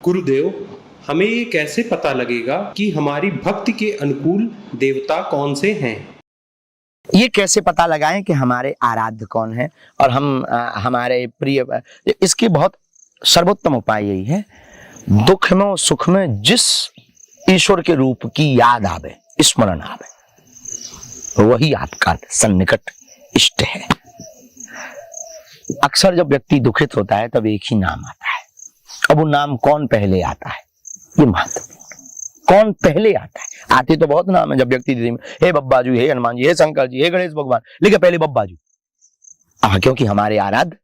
गुरुदेव, हमें ये कैसे पता लगेगा कि हमारी भक्ति के अनुकूल देवता कौन से हैं? ये कैसे पता लगाएं कि हमारे आराध्य कौन है और हम हमारे प्रिय। इसकी बहुत सर्वोत्तम उपाय यही है, दुख में और सुख में जिस ईश्वर के रूप की याद आवे, स्मरण आवे, वही आपका सन्निकट इष्ट है। अक्सर जब व्यक्ति दुखित होता है तब एक ही नाम आता है। अब वो नाम कौन पहले आता है, ये महत्वपूर्ण। कौन पहले आता है? आते तो बहुत नाम है। जब व्यक्ति दिल्ली में हे बब्बाजू, हे हनुमान जी, हे शंकर जी, हे गणेश भगवान, लेकिन पहले बब्बाजू। क्योंकि हमारे आराध्य,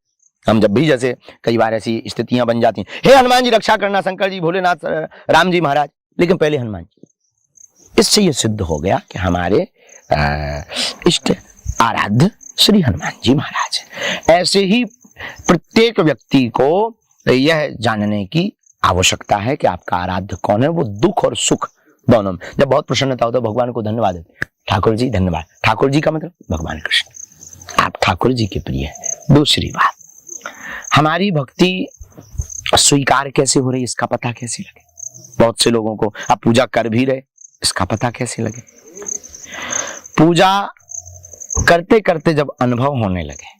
हम जब भी जैसे कई बार ऐसी स्थितियां बन जाती हैं, हे हनुमान जी रक्षा करना, शंकर जी, भोलेनाथ, राम जी महाराज, लेकिन पहले हनुमान जी। इससे ये सिद्ध हो गया कि हमारे इष्ट आराध्य श्री हनुमान जी महाराज। ऐसे ही प्रत्येक व्यक्ति को यह जानने की आवश्यकता है कि आपका आराध्य कौन है। वो दुख और सुख दोनों में जब बहुत प्रसन्नता हो तो भगवान को धन्यवाद देते, ठाकुर जी धन्यवाद। ठाकुर जी का मतलब भगवान कृष्ण, आप ठाकुर जी के प्रिय हैं। दूसरी बात, हमारी भक्ति स्वीकार कैसे हो रही, इसका पता कैसे लगे। बहुत से लोगों को आप पूजा कर भी रहे, इसका पता कैसे लगे। पूजा करते करते जब अनुभव होने लगे,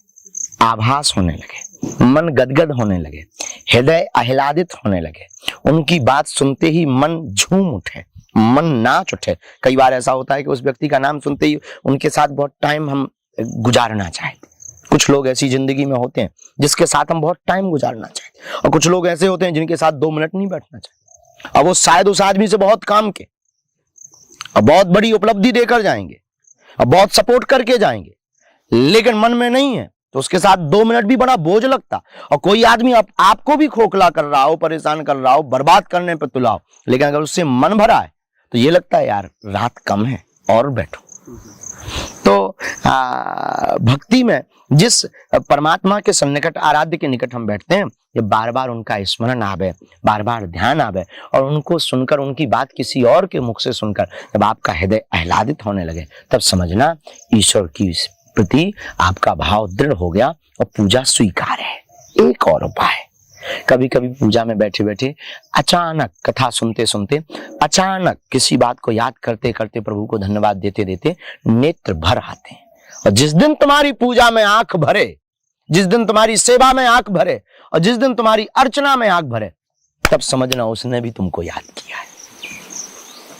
आभास होने लगे, मन गदगद होने लगे, हृदय आह्लादित होने लगे, उनकी बात सुनते ही मन झूम उठे, मन नाच उठे। कई बार ऐसा होता है कि उस व्यक्ति का नाम सुनते ही उनके साथ बहुत टाइम हम गुजारना चाहते। कुछ लोग ऐसी जिंदगी में होते हैं जिसके साथ हम बहुत टाइम गुजारना चाहते, और कुछ लोग ऐसे होते हैं जिनके साथ 2 मिनट नहीं बैठना चाहते। अब वो शायद उस आदमी से बहुत काम के और बहुत बड़ी उपलब्धि देकर जाएंगे और बहुत सपोर्ट करके जाएंगे, लेकिन मन में नहीं है तो उसके साथ 2 मिनट भी बड़ा बोझ लगता। और कोई आदमी आपको भी खोखला कर रहा हो, परेशान कर रहा हो, बर्बाद करने पर तुला हो, लेकिन अगर उससे मन भरा है तो ये लगता है यार रात कम है और बैठो। तो भक्ति में जिस परमात्मा के सन्निकट, आराध्य के निकट हम बैठते हैं, ये बार बार उनका स्मरण आवे, बार बार ध्यान आवे, और उनको सुनकर, उनकी बात किसी और के मुख से सुनकर जब आपका हृदय आह्लादित होने लगे, तब समझना ईश्वर की प्रति आपका भाव दृढ़ हो गया और पूजा स्वीकार है। एक और उपाय, कभी कभी पूजा में बैठे बैठे अचानक, कथा सुनते सुनते अचानक किसी बात को याद करते करते, प्रभु को धन्यवाद देते देते नेत्र भर आते हैं। और जिस दिन तुम्हारी पूजा में आंख भरे, जिस दिन तुम्हारी सेवा में आंख भरे, और जिस दिन तुम्हारी अर्चना में आंख भरे, तब समझना उसने भी तुमको याद किया है।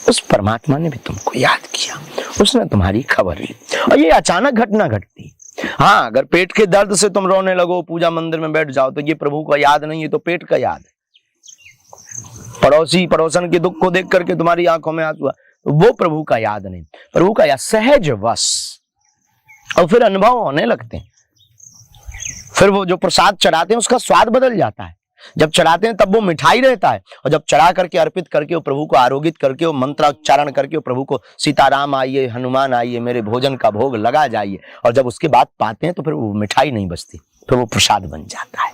उस परमात्मा ने भी तुमको याद किया, उसने तुम्हारी खबर ली। और ये अचानक घटना घटती। हाँ, अगर पेट के दर्द से तुम रोने लगो, पूजा मंदिर में बैठ जाओ, तो ये प्रभु का याद नहीं है, तो पेट का याद है। पड़ोसी पड़ोसन के दुख को देख करके तुम्हारी आंखों में आंसू, तो वो प्रभु का याद नहीं, प्रभु का याद सहज वश। और फिर अनुभव होने लगते हैं। फिर वो जो प्रसाद चढ़ाते हैं उसका स्वाद बदल जाता है। जब चढ़ाते हैं तब वो मिठाई रहता है, और जब चढ़ा करके अर्पित करके वो प्रभु को आरोगित करके, वो मंत्रोच्चारण करके वो प्रभु को सीताराम आइए, हनुमान आइए, मेरे भोजन का भोग लगा जाइए, और जब उसके बाद पाते हैं तो फिर वो मिठाई नहीं बचती, फिर वो प्रसाद बन जाता है।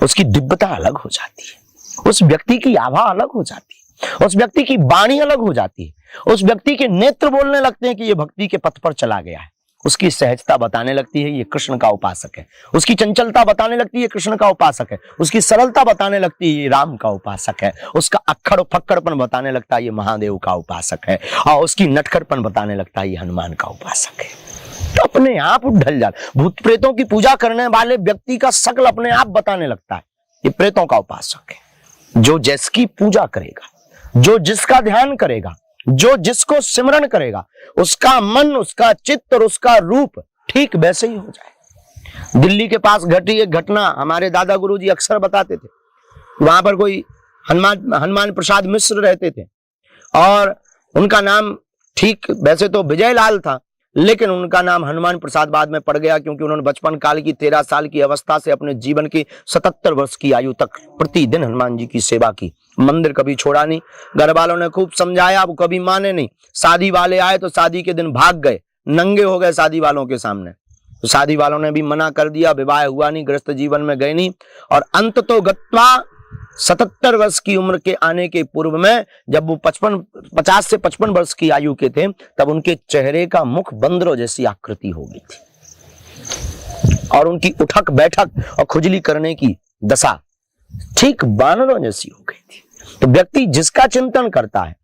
उसकी दिव्यता अलग हो जाती है, उस व्यक्ति की आभा अलग हो जाती है, उस व्यक्ति की वाणी अलग हो जाती है, उस व्यक्ति के नेत्र बोलने लगते हैं कि ये भक्ति के पथ पर चला गया है। उसकी सहजता बताने लगती है ये कृष्ण का उपासक है, उसकी चंचलता बताने लगती है कृष्ण का उपासक है, उसकी सरलता बताने लगती है ये राम का उपासक है, उसका अक्खड़ फक्कड़पन बताने लगता है ये महादेव का उपासक है, और उसकी नटखड़पन बताने लगता है ये हनुमान का उपासक है। तो अपने आप ढल जाता। भूत प्रेतों की पूजा करने वाले व्यक्ति का शकल अपने आप बताने लगता है ये प्रेतों का उपासक है। जो जिसकी पूजा करेगा, जो जिसका ध्यान करेगा, जो जिसको सिमरण करेगा, उसका मन, उसका चित्त और उसका रूप ठीक वैसे ही हो जाए। दिल्ली के पास घटी एक घटना हमारे दादा गुरुजी अक्सर बताते थे। वहां पर कोई हनुमान प्रसाद मिश्र रहते थे, और उनका नाम ठीक वैसे तो विजय लाल था, लेकिन उनका नाम हनुमान प्रसाद बाद में पड़ गया, क्योंकि उन्होंने बचपन काल की 13 साल की अवस्था से अपने जीवन की 77 वर्ष की आयु तक प्रतिदिन हनुमान जी की सेवा की। मंदिर कभी छोड़ा नहीं। घर वालों ने खूब समझाया, वो कभी माने नहीं। शादी वाले आए तो शादी के दिन भाग गए, नंगे हो गए शादी वालों के सामने। तो शादी वालों ने भी मना कर दिया, विवाह हुआ नहीं, गृहस्थ जीवन में गए नहीं। और अंत तो गत्वा 77 वर्ष की उम्र के आने के पूर्व में, जब वो 50 से 55 वर्ष की आयु के थे, तब उनके चेहरे का मुख बंदरों जैसी आकृति हो गई थी, और उनकी उठक बैठक और खुजली करने की दशा ठीक बानरों जैसी हो गई थी। तो व्यक्ति जिसका चिंतन करता है,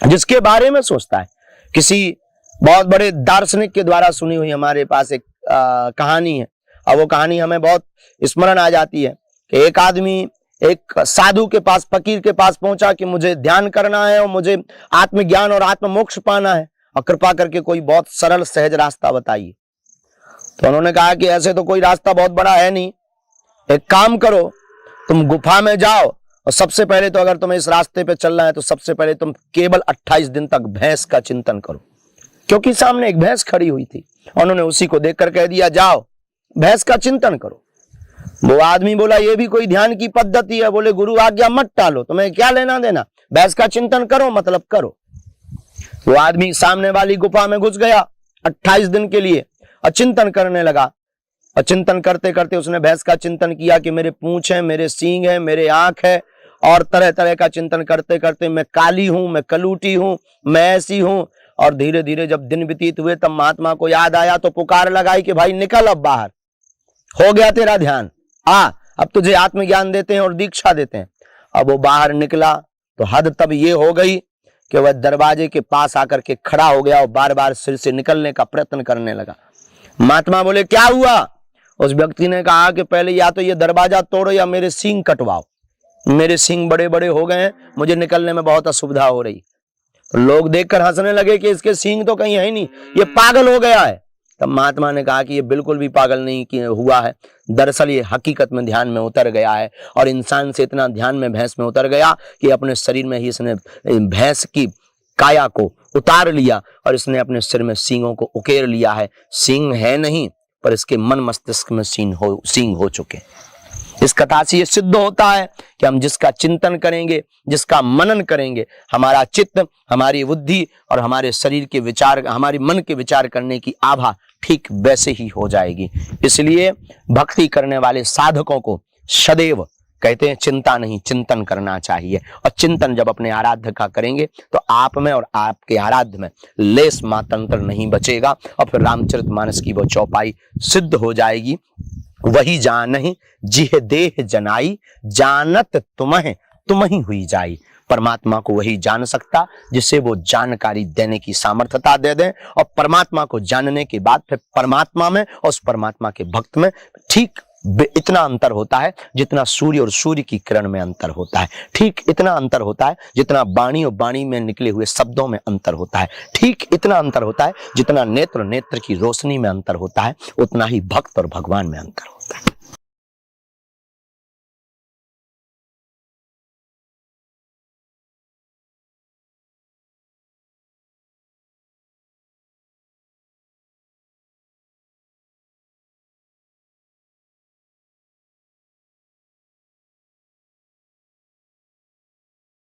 जिसके बारे में सोचता है, किसी बहुत बड़े दार्शनिक के द्वारा सुनी हुई हमारे पास एक कहानी है, और वो कहानी हमें बहुत स्मरण आ जाती है कि एक आदमी एक साधु के पास, फकीर के पास पहुंचा कि मुझे ध्यान करना है और मुझे आत्मज्ञान और आत्म मोक्ष पाना है, और कृपा करके कोई बहुत सरल सहज रास्ता बताइए। तो उन्होंने कहा कि ऐसे तो कोई रास्ता बहुत बड़ा है नहीं, एक काम करो, तुम गुफा में जाओ और सबसे पहले तो अगर तुम्हें इस रास्ते पे चलना है तो सबसे पहले तुम केवल 28 दिन तक भैंस का चिंतन करो। क्योंकि सामने एक भैंस खड़ी हुई थी, उन्होंने उसी को देखकर कह दिया जाओ भैंस का चिंतन करो। वो आदमी बोला ये भी कोई ध्यान की पद्धति है? बोले गुरु आज्ञा मत टालो, तुम्हें क्या लेना देना, भैंस का चिंतन करो मतलब करो। वो आदमी सामने वाली गुफा में घुस गया 28 दिन के लिए और चिंतन करने लगा, और चिंतन करते करते उसने भैंस का चिंतन किया कि मेरे पूंछ है, मेरे सींग है, मेरे आंख है, और तरह तरह का चिंतन करते करते मैं काली हूं, मैं कलूटी हूं, मैं ऐसी हूं। और धीरे धीरे जब दिन व्यतीत हुए तब महात्मा को याद आया तो पुकार लगाई कि भाई निकल अब बाहर, हो गया तेरा ध्यान, अब तुझे आत्मज्ञान देते हैं और दीक्षा देते हैं। अब वो बाहर निकला तो हद तब ये हो गई कि वह दरवाजे के पास आकर के खड़ा हो गया और बार बार सिर से निकलने का प्रयत्न करने लगा। महात्मा बोले क्या हुआ? उस व्यक्ति ने कहा कि पहले या तो ये दरवाजा तोड़ो या मेरे सींग कटवाओ, मेरे सींग बड़े बड़े हो गए हैं, मुझे निकलने में बहुत असुविधा हो रही। तो लोग देखकर हंसने लगे कि इसके सींग तो कहीं है ही नहीं, ये पागल हो गया है। तब महात्मा ने कहा कि ये बिल्कुल भी पागल नहीं हुआ है, दरअसल ये हकीकत में ध्यान में उतर गया है, और इंसान से इतना ध्यान में भैंस में उतर गया कि अपने शरीर में ही इसने भैंस की काया को उतार लिया और इसने अपने सिर में सींगों को उकेर लिया है। सींग है नहीं पर इसके मन मस्तिष्क में सींग हो चुके। इस कथा से ये सिद्ध होता है कि हम जिसका चिंतन करेंगे, जिसका मनन करेंगे, हमारा चित्त, हमारी बुद्धि और हमारे शरीर के विचार, हमारे मन के विचार करने की आभा ठीक वैसे ही हो जाएगी। इसलिए भक्ति करने वाले साधकों को सदैव कहते हैं चिंता नहीं चिंतन करना चाहिए, और चिंतन जब अपने आराध्य का करेंगे तो आप में और आपके आराध्य में लेस मातंत्र नहीं बचेगा, और फिर रामचरितमानस की वो चौपाई सिद्ध हो जाएगी। वही जानहि जिह देह जनाई, जानत तुम्हें तुम ही हुई जाई। परमात्मा को वही जान सकता जिसे वो जानकारी देने की सामर्थ्यता दे दें, और परमात्मा को जानने के बाद फिर परमात्मा में और उस परमात्मा के भक्त में ठीक इतना अंतर होता है जितना सूर्य और सूर्य की किरण में अंतर होता है। ठीक इतना अंतर होता है जितना वाणी और वाणी में निकले हुए शब्दों में अंतर होता है। ठीक इतना अंतर होता है जितना नेत्र नेत्र की रोशनी में अंतर होता है, उतना ही भक्त और भगवान में अंतर होता है।